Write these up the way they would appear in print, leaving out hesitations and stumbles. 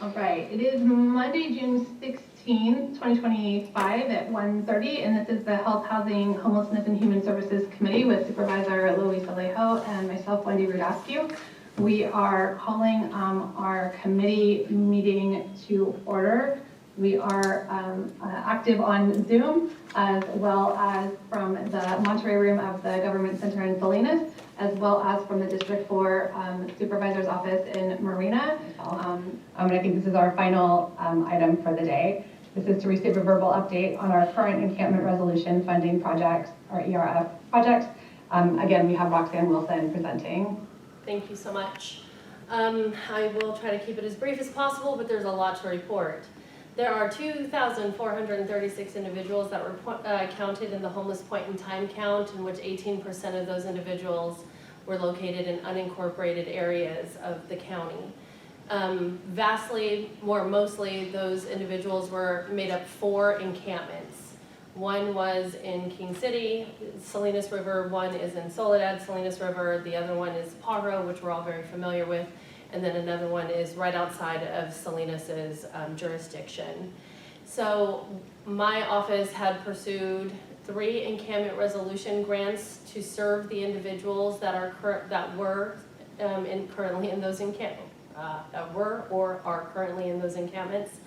All right, it is Monday, June 16th, 2025 at 1:30, and this is the Health, Housing, Homelessness, and Human Services Committee with Supervisor Luis Alejo and myself, Wendy Rudascu. We are calling our committee meeting to order. We are active on Zoom as well as from the Monterey room of the Government Center in Salinas, as well as from the District 4 Supervisor's Office in Marina. And I think this is our final item for the day. This is to receive a verbal update on our current Encampment Resolution Funding projects, our ERF projects. Again, we have Roxanne Wilson presenting. Thank you so much. I will try to keep it as brief as possible, but there's a lot to report. There are 2,436 individuals that were counted in the homeless point in time count, in which 18% of those individuals were located in unincorporated areas of the county. Mostly those individuals were made up 4 encampments. One was in King City, Salinas River, one is in Soledad, Salinas River, the other one is Pajaro, which we're all very familiar with, and then another one is right outside of Salinas's jurisdiction. So my office had pursued 3 encampment resolution grants to serve the individuals that are currently in those encampments, that were or are currently in those encampments,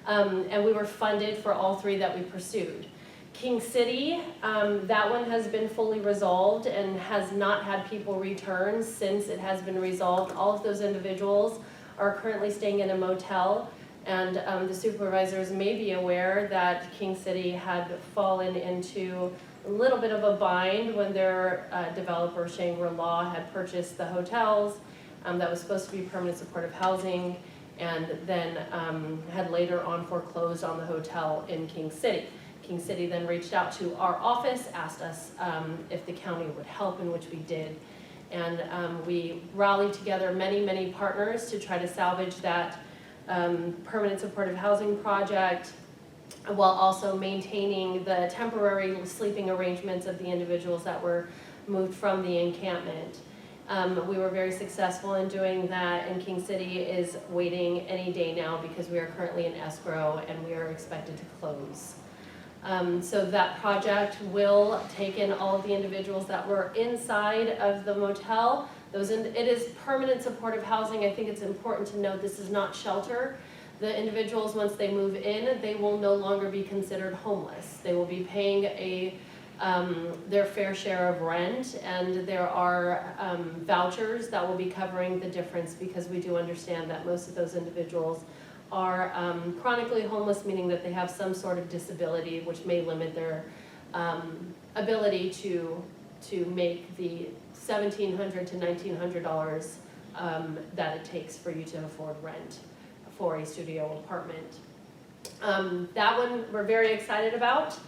and we were funded for all 3 that we pursued. King City, that one has been fully resolved and has not had people return since it has been resolved. All of those individuals are currently staying in a motel, and the supervisors may be aware that King City had fallen into a little bit of a bind when their developer, Shangri-La, had purchased the hotels that was supposed to be permanent supportive housing, and then had later on foreclosed on the hotel in King City. King City then reached out to our office, asked us if the county would help, in which we did. And we rallied together many partners to try to salvage that permanent supportive housing project, while also maintaining the temporary sleeping arrangements of the individuals that were moved from the encampment. We were very successful in doing that, and King City is waiting any day now because we are currently in escrow and we are expected to close. So that project will take in all of the individuals that were inside of the motel. It is permanent supportive housing. I think it's important to note this is not shelter. The individuals, once they move in, they will no longer be considered homeless. They will be paying their fair share of rent, and there are vouchers that will be covering the difference, because we do understand that most of those individuals are chronically homeless, meaning that they have some sort of disability which may limit their ability to make the $1,700 to $1,900 that it takes for you to afford rent for a studio apartment. That one we're very excited about.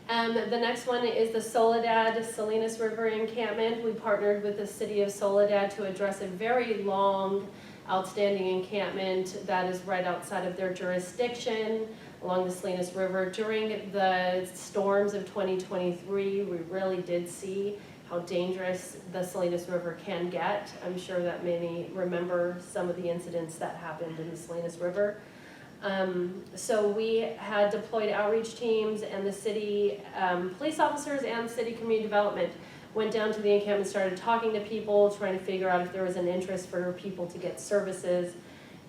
The next one is the Soledad Salinas River encampment. We partnered with the city of Soledad to address a very long outstanding encampment that is right outside of their jurisdiction along the Salinas River. During the storms of 2023, we really did see how dangerous the Salinas River can get. I'm sure that many remember some of the incidents that happened in the Salinas River. So we had deployed outreach teams, and the city police officers and city community development went down to the encampment, started talking to people, trying to figure out if there was an interest for people to get services,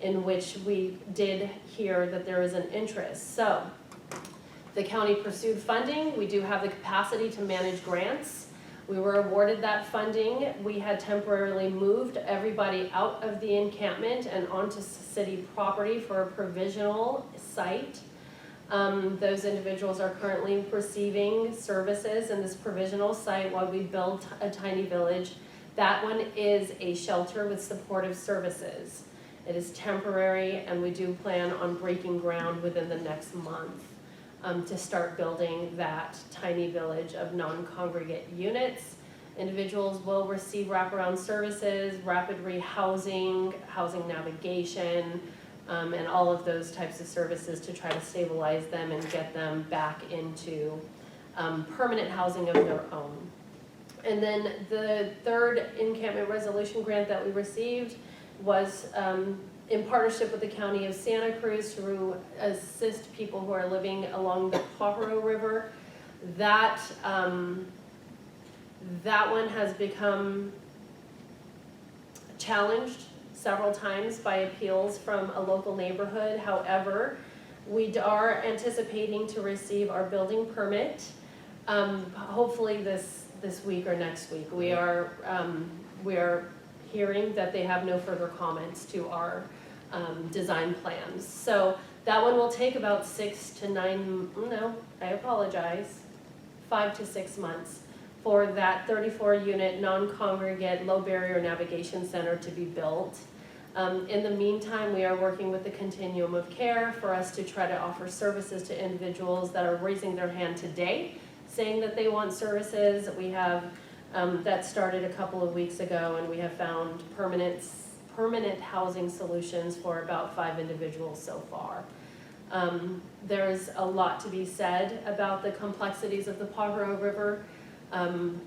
in which we did hear that there is an interest. So the county pursued funding. We do have the capacity to manage grants. We were awarded that funding. We had temporarily moved everybody out of the encampment and onto city property for a provisional site. Those individuals are currently receiving services in this provisional site while we build a tiny village. That one is a shelter with supportive services. It is temporary, and we do plan on breaking ground within the next month to start building that tiny village of non-congregate units. Individuals will receive wraparound services, rapid rehousing, housing navigation, and all of those types of services to try to stabilize them and get them back into permanent housing of their own. And then the third encampment resolution grant that we received was in partnership with the County of Santa Cruz to assist people who are living along the Pajaro River. That one has become challenged several times by appeals from a local neighborhood. However, we are anticipating to receive our building permit, hopefully this week or next week. We are hearing that they have no further comments to our design plans. So that one will take about 5 to 6 months for that 34-unit non-congregate low barrier navigation center to be built. In the meantime, we are working with the continuum of care for us to try to offer services to individuals that are raising their hand today, saying that they want services. We have, that started a couple of weeks ago, and we have found permanent housing solutions for about 5 individuals so far. There's a lot to be said about the complexities of the Pajaro River.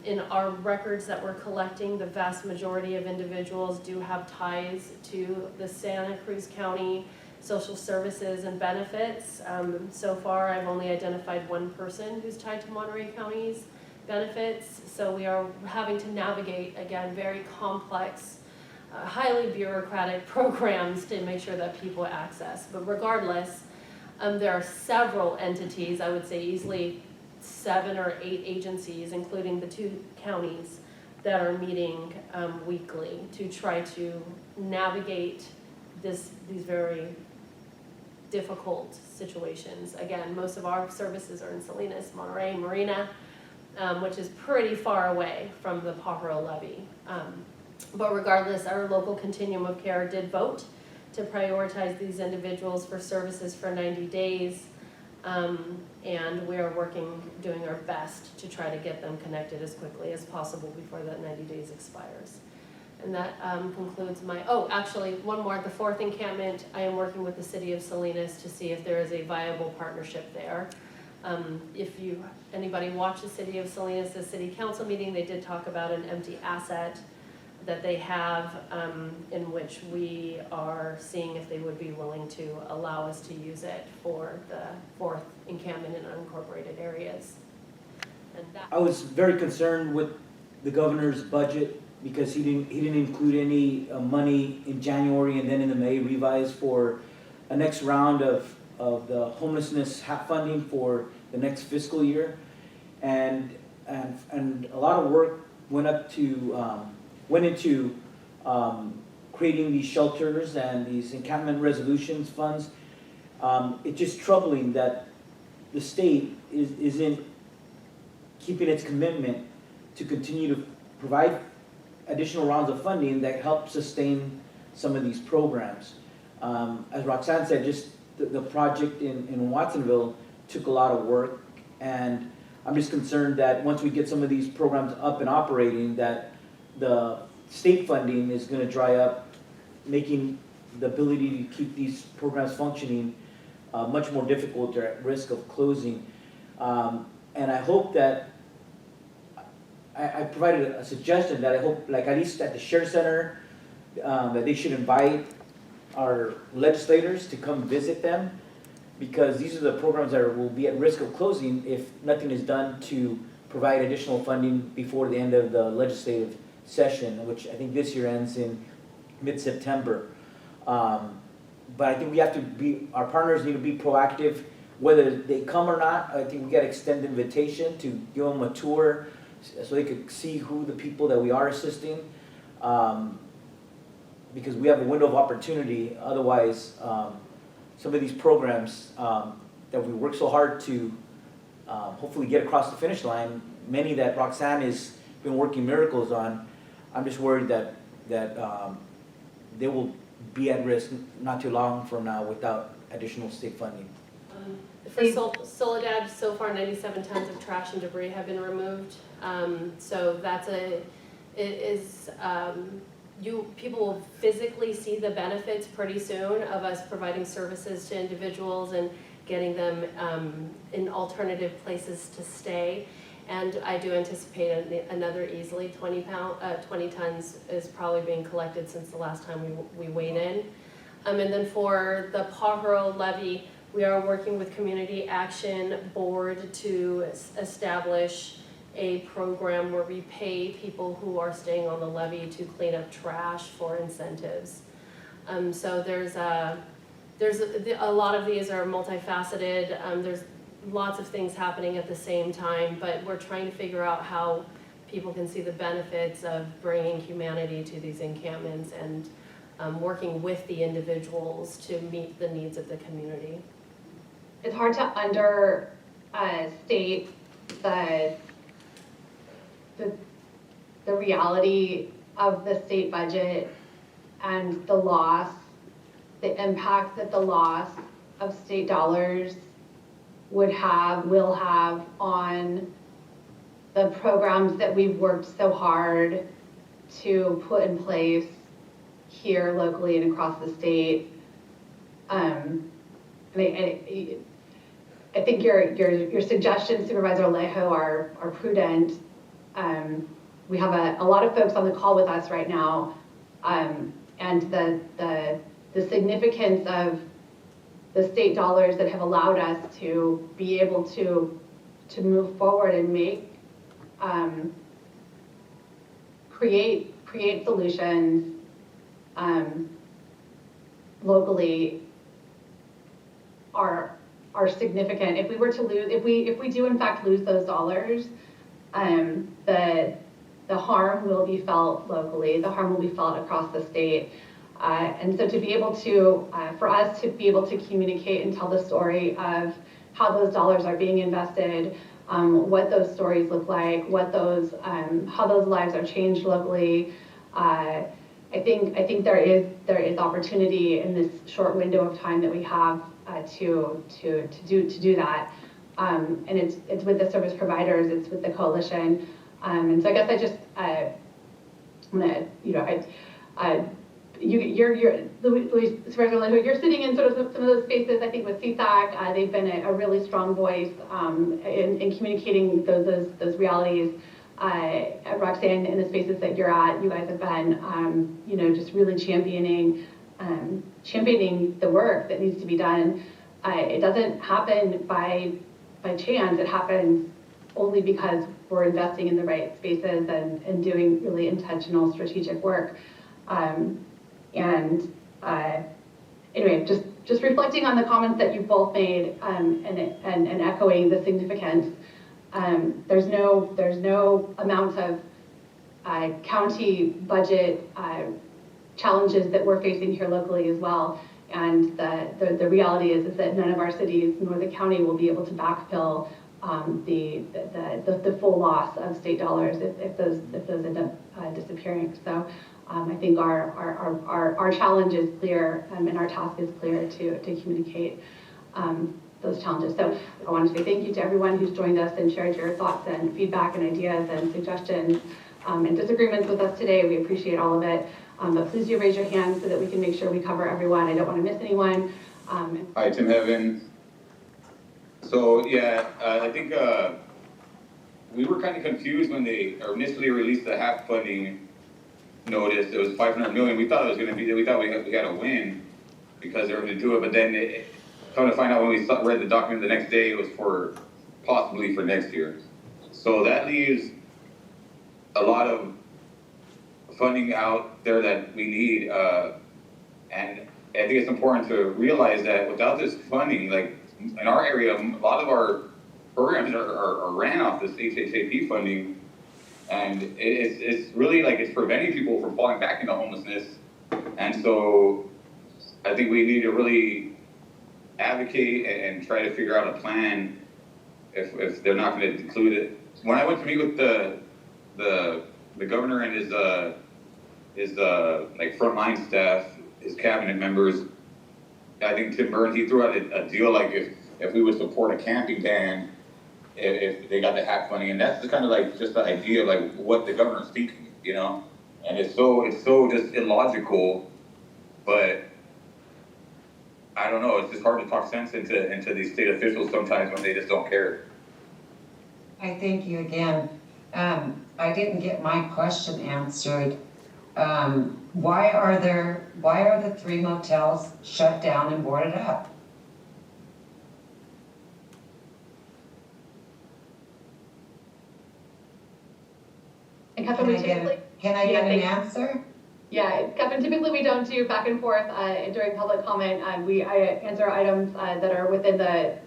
In our records that we're collecting, the vast majority of individuals do have ties to the Santa Cruz County Social Services and Benefits. So far, I've only identified one person who's tied to Monterey County's benefits. So we are having to navigate, again, very complex, highly bureaucratic programs to make sure that people access. But regardless, there are several entities, I would say easily 7 or 8 agencies, including the 2 counties, that are meeting weekly to try to navigate these very difficult situations. Again, most of our services are in Salinas, Monterey, Marina, which is pretty far away from the Pajaro levee. But regardless, our local continuum of care did vote to prioritize these individuals for services for 90 days. And we are doing our best to try to get them connected as quickly as possible before that 90 days expires. And that concludes my, actually one more, at the 4th encampment, I am working with the city of Salinas to see if there is a viable partnership there. If anybody watched the city of Salinas' city council meeting, they did talk about an empty asset that they have, in which we are seeing if they would be willing to allow us to use it for the 4th encampment in unincorporated areas. And I was very concerned with the governor's budget because he didn't include any money in January and then in the May revise for a next round of the homelessness funding for the next fiscal year, and a lot of work went into creating these shelters and these encampment resolutions funds. It's just troubling that the state isn't keeping its commitment to continue to provide additional rounds of funding that help sustain some of these programs. As Roxanne said, just the project in Watsonville took a lot of work, and I'm just concerned that once we get some of these programs up and operating, that the state funding is going to dry up, making the ability to keep these programs functioning much more difficult or at risk of closing. And I hope that, I provided a suggestion that I hope, like at least at the Share Center, that they should invite our legislators to come visit them, because these are the programs that will be at risk of closing if nothing is done to provide additional funding before the end of the legislative session, which I think this year ends in mid-September. But I think we have to our partners need to be proactive, whether they come or not. I think we got to extend the invitation to give them a tour so they could see who the people that we are assisting, because we have a window of opportunity. Otherwise, some of these programs that we work so hard to hopefully get across the finish line, many that Roxanne has been working miracles on, I'm just worried that they will be at risk not too long from now without additional state funding. For Soledad, so far 97 tons of trash and debris have been removed. So that's people will physically see the benefits pretty soon of us providing services to individuals and getting them in alternative places to stay. And I do anticipate another easily 20 tons is probably being collected since the last time we weighed in. And then for the Pajaro levy, we are working with Community Action Board to establish a program where we pay people who are staying on the levee to clean up trash for incentives. So there's a lot of these are multifaceted. There's lots of things happening at the same time, but we're trying to figure out how people can see the benefits of bringing humanity to these encampments and working with the individuals to meet the needs of the community. It's hard to understate the reality of the state budget and the impact that the loss of state dollars will have on the programs that we've worked so hard to put in place here locally and across the state. I think your suggestions, Supervisor Alejo, are prudent. We have a lot of folks on the call with us right now, and the significance of the state dollars that have allowed us to be able to move forward and make create solutions locally are significant. If we were to lose, if we do in fact lose those dollars, the harm will be felt locally. The harm will be felt across the state. And so to be able to, for us to be able to communicate and tell the story of how those dollars are being invested, what those stories look like, what those, how those lives are changed locally, I think there is opportunity in this short window of time that we have to do that. And it's with the service providers, it's with the coalition. And so I guess I'm gonna, you're sitting in sort of some of those spaces, I think with CSAC, they've been a really strong voice in communicating those realities. Roxanne, in the spaces that you're at, you guys have been, just really championing the work that needs to be done. It doesn't happen by chance. It happens only because we're investing in the right spaces and doing really intentional strategic work. Anyway, just reflecting on the comments that you both made and echoing the significance. There's no amount of county budget challenges that we're facing here locally as well. And the reality is that none of our cities nor the county will be able to backfill the full loss of state dollars if those end up disappearing. So I think our challenge is clear and our task is clear to communicate those challenges. So I want to say thank you to everyone who's joined us and shared your thoughts and feedback and ideas and suggestions and disagreements with us today. We appreciate all of it. But please do raise your hand so that we can make sure we cover everyone. I don't want to miss anyone. Hi, Tim Heaven. So yeah, I think we were kind of confused when they initially released the HAP funding notice. It was 500 million. We thought it was going to be, we thought we had a win because they were going to do it, but then come to find out when we read the document the next day, it was possibly for next year. So that leaves a lot of funding out there that we need, and I think it's important to realize that without this funding, like in our area, a lot of our programs are ran off this HHAP funding, and it's really like it's preventing people from falling back into homelessness. And so I think we need to really advocate and try to figure out a plan if they're not going to include it. When I went to meet with the governor and his like frontline staff, his cabinet members, I think Tim Burns, he threw out a deal like if we would support a camping ban if they got the HAP funding, and that's kind of like just the idea of like what the governor's thinking, and it's so just illogical, but I don't know, it's just hard to talk sense into these state officials sometimes when they just don't care. I thank you again. I didn't get my question answered. why are the 3 motels shut down and boarded up? And Kevin, we typically, Can I get an answer? yeah, Kevin, typically we don't do back and forth during public comment. I answer items that are within the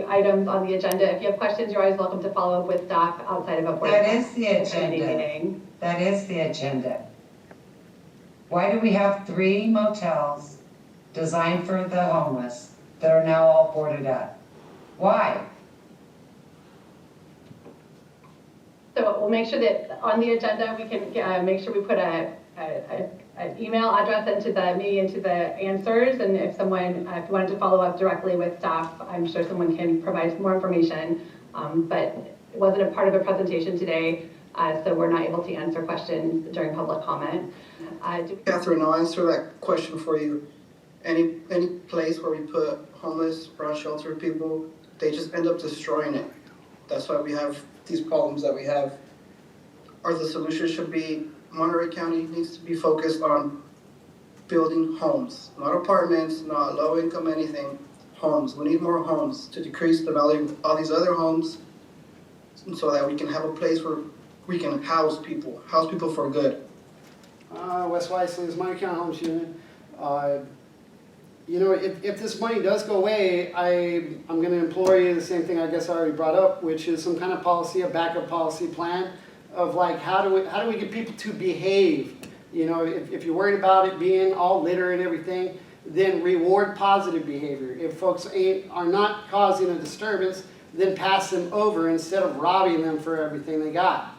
items on the agenda. If you have questions, you're always welcome to follow up with staff outside of a board That is the committee agenda. meeting. That is the agenda. Why do we have 3 motels designed for the homeless that are now all boarded up? Why? So we'll make sure that on the agenda, we can make sure we put an email address into the answers. And if you wanted to follow up directly with staff, I'm sure someone can provide more information. But it wasn't a part of a presentation today, so we're not able to answer questions during public comment. Catherine, I'll answer that question for you. Any place where we put homeless, brown shelter people, they just end up destroying it. That's why we have these problems that we have. Or the solution should be Monterey County needs to be focused on building homes, not apartments, not low income anything, homes. We need more homes to decrease the value of all these other homes so that we can have a place where we can house people for good. West Weisley's Monterey County Homes Unit. You know, if this money does go away, I'm going to implore you the same thing I guess I already brought up, which is some kind of policy, a backup policy plan of like how do we get people to behave. You know, if you're worried about it being all litter and everything, then reward positive behavior. If folks are not causing a disturbance, then pass them over instead of robbing them for everything they got.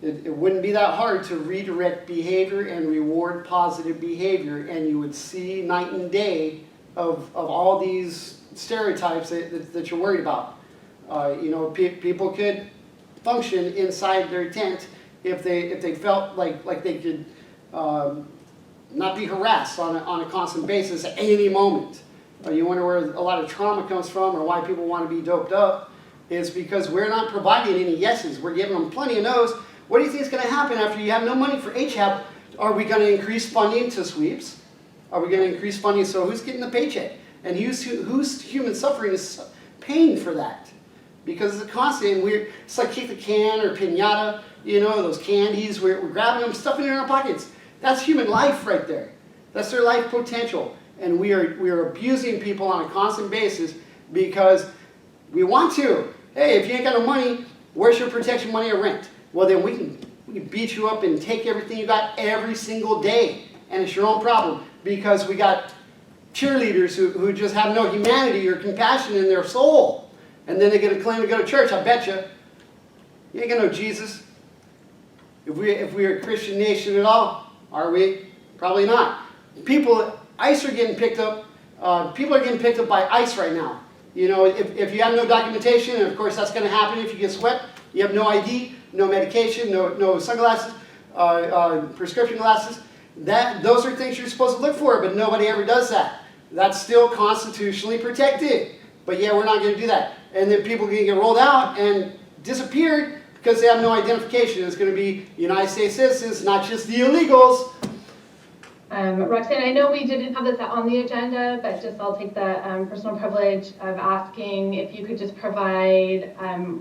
It wouldn't be that hard to redirect behavior and reward positive behavior, and you would see night and day of all these stereotypes that you're worried about. You know, people could function inside their tent if they felt like they could not be harassed on a constant basis at any moment. You wonder where a lot of trauma comes from or why people want to be doped up. It's because we're not providing any yeses. We're giving them plenty of no's. What do you think is going to happen after you have no money for HAP? Are we going to increase funding to sweeps? Are we going to increase funding? So who's getting the paycheck? And whose human suffering is paying for that? Because it's a constant. It's like kick the can or piñata, you know, those candies. We're grabbing them, stuffing it in our pockets. That's human life right there. That's their life potential. And we are abusing people on a constant basis because we want to. Hey, if you ain't got no money, where's your protection money or rent? Well, then we can beat you up and take everything you got every single day. And it's your own problem because we got cheerleaders who just have no humanity or compassion in their soul. And then they get a claim to go to church, I bet you. You ain't got no Jesus. If we're a Christian nation at all, are we? Probably not. ICE are getting picked up. People are getting picked up by ICE right now. You know, if you have no documentation, and of course that's going to happen if you get swept, you have no ID, no medication, no sunglasses, prescription glasses. Those are things you're supposed to look for, but nobody ever does that. That's still constitutionally protected. But yeah, we're not going to do that. And then people are going to get rolled out and disappeared because they have no identification. It's going to be United States citizens, not just the illegals. Roxanne, I know we didn't have this on the agenda, but I'll take the personal privilege of asking if you could just provide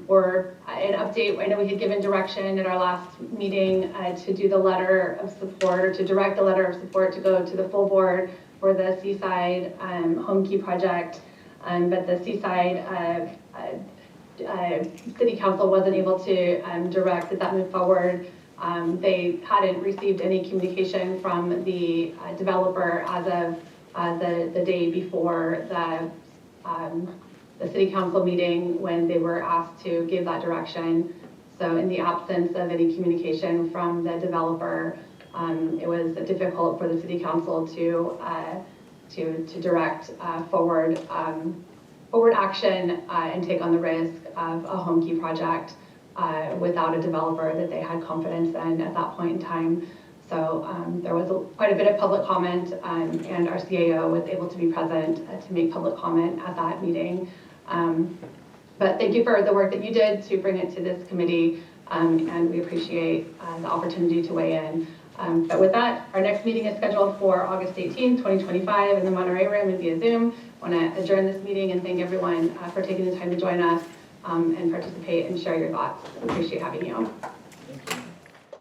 or an update. I know we had given direction at our last meeting to do the letter of support or to direct the letter of support to go to the full board for the Seaside Home Key project, but the Seaside City Council wasn't able to direct that move forward. They hadn't received any communication from the developer as of the day before the city council meeting when they were asked to give that direction. So in the absence of any communication from the developer, it was difficult for the city council to direct forward action and take on the risk of a home key project without a developer that they had confidence in at that point in time. So there was quite a bit of public comment, and our CAO was able to be present to make public comment at that meeting. But thank you for the work that you did to bring it to this committee. and we appreciate the opportunity to weigh in. But with that, our next meeting is scheduled for August 18, 2025 in the Monterey room and via Zoom. I want to adjourn this meeting and thank everyone for taking the time to join us and participate and share your thoughts. We appreciate having you.